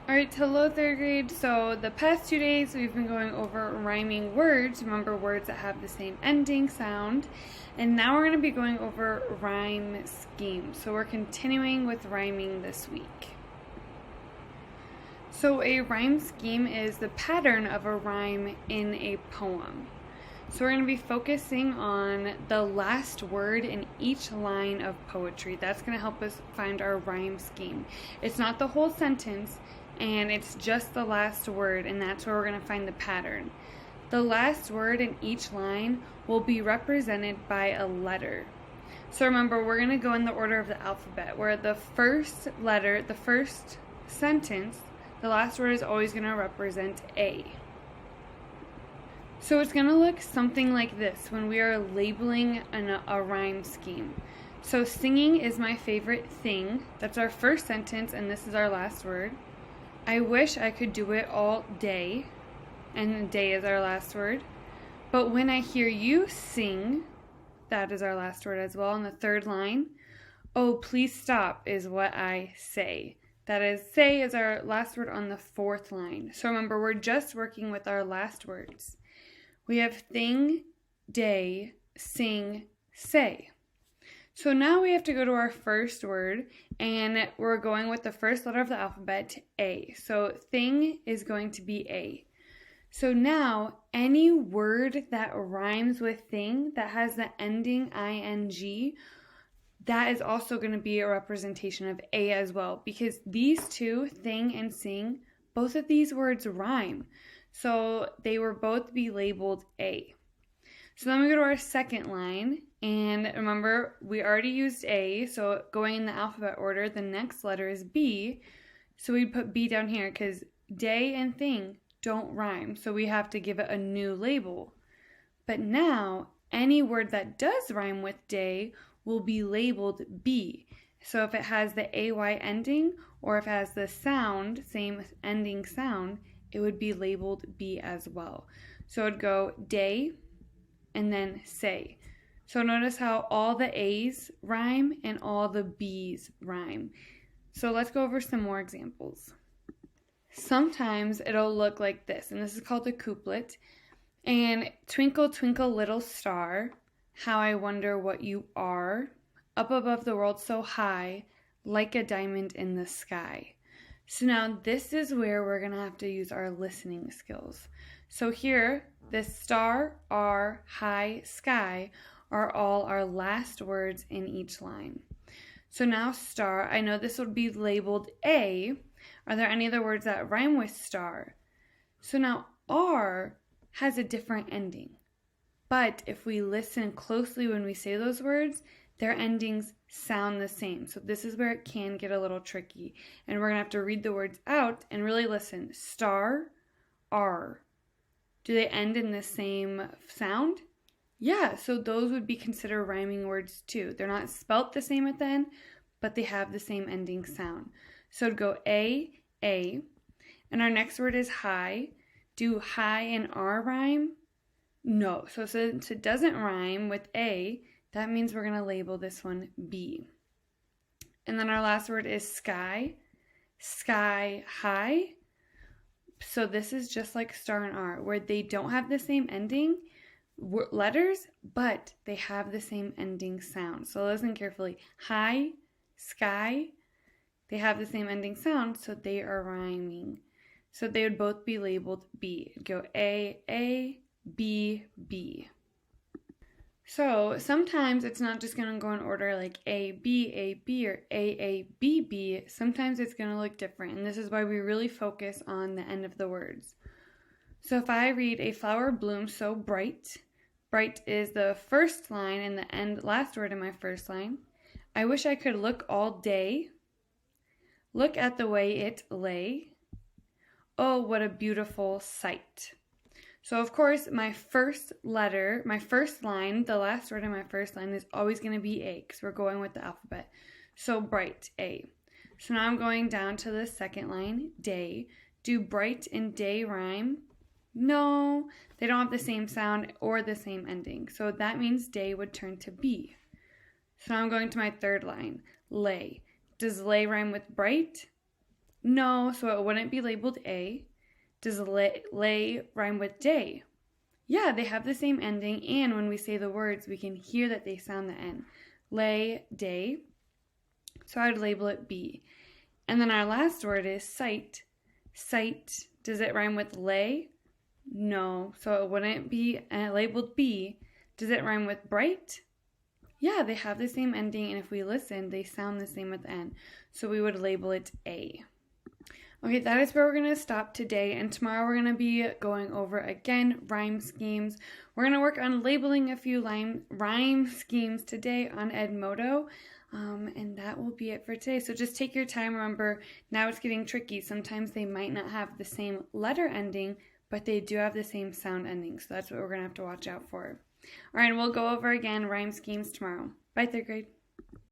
Alright, hello third grade. So the past 2 days we've been going over rhyming words. Remember words that have the same ending sound. And now we're going to be going over rhyme schemes. So we're continuing with rhyming this week. So a rhyme scheme is the pattern of a rhyme in a poem. So we're going to be focusing on the last word in each line of poetry. That's going to help us find our rhyme scheme. It's not the whole sentence, and it's just the last word, and that's where we're going to find the pattern. The last word in each line will be represented by a letter. So remember, we're going to go in the order of the alphabet, where the first letter, the first sentence, the last word is always going to represent A. So it's going to look something like this when we are labeling a rhyme scheme. So singing is my favorite thing. That's our first sentence, and this is our last word. I wish I could do it all day, and day is our last word. But when I hear you sing, that is our last word as well. In the third line, oh, please stop is what I say. That is, say is our last word on the fourth line. So remember, we're just working with our last words. We have thing, day, sing, say. So now we have to go to our first word, and we're going with the first letter of the alphabet, A. So thing is going to be A. So now any word that rhymes with thing that has the ending ing, that is also going to be a representation of A as well, because these two, thing and sing, both of these words rhyme. So they will both be labeled A. So then we go to our second line, and remember, we already used A, so going in the alphabet order, the next letter is B. So we put B down here because day and thing don't rhyme, so we have to give it a new label. But now, any word that does rhyme with day will be labeled B. So if it has the AY ending, or if it has the sound, same ending sound, it would be labeled B as well. So it would go day and then say. So notice how all the A's rhyme and all the B's rhyme. So let's go over some more examples. Sometimes it'll look like this, and this is called a couplet. And twinkle, twinkle, little star, how I wonder what you are, up above the world so high, like a diamond in the sky. So now this is where we're going to have to use our listening skills. So here, this star, R, high, sky are all our last words in each line. So now star, I know this would be labeled A. Are there any other words that rhyme with star? So now R has a different ending. But if we listen closely when we say those words, their endings sound the same. So this is where it can get a little tricky. And we're going to have to read the words out and really listen. Star, R. Do they end in the same sound? Yeah, so those would be considered rhyming words too. They're not spelt the same at the end, but they have the same ending sound. So it'd go A. And our next word is high. Do high and R rhyme? No. So since it doesn't rhyme with A, that means we're going to label this one B. And then our last word is sky. Sky high. So this is just like star and R, where they don't have the same ending letters, but they have the same ending sound. So listen carefully. High, sky, they have the same ending sound, so they are rhyming. So they would both be labeled B. It'd go A, B, B. So sometimes it's not just going to go in order like A, B, or A, B, B. Sometimes it's going to look different, and this is why we really focus on the end of the words. So if I read a flower blooms so bright, bright is the first line and the end last word in my first line. I wish I could look all day. Look at the way it lay. Oh, what a beautiful sight. So of course, my first letter, my first line, the last word in my first line is always going to be A because we're going with the alphabet. So bright, A. So now I'm going down to the second line, day. Do bright and day rhyme? No, they don't have the same sound or the same ending. So that means day would turn to B. So now I'm going to my third line, lay. Does lay rhyme with bright? No, so it wouldn't be labeled A. Does lay rhyme with day? Yeah, they have the same ending, and when we say the words, we can hear that they sound the N. Lay, day. So I would label it B. And then our last word is sight. Sight, does it rhyme with lay? No, so it wouldn't be labeled B. Does it rhyme with bright? Yeah, they have the same ending, and if we listen, they sound the same with N. So we would label it A. Okay, that is where we're going to stop today, and tomorrow we're going to be going over, again, rhyme schemes. We're going to work on labeling a few rhyme schemes today on Edmodo, and that will be it for today. So just take your time. Remember, now it's getting tricky. Sometimes they might not have the same letter ending, but they do have the same sound ending, so that's what we're going to have to watch out for. All right, we'll go over again rhyme schemes tomorrow. Bye, third grade.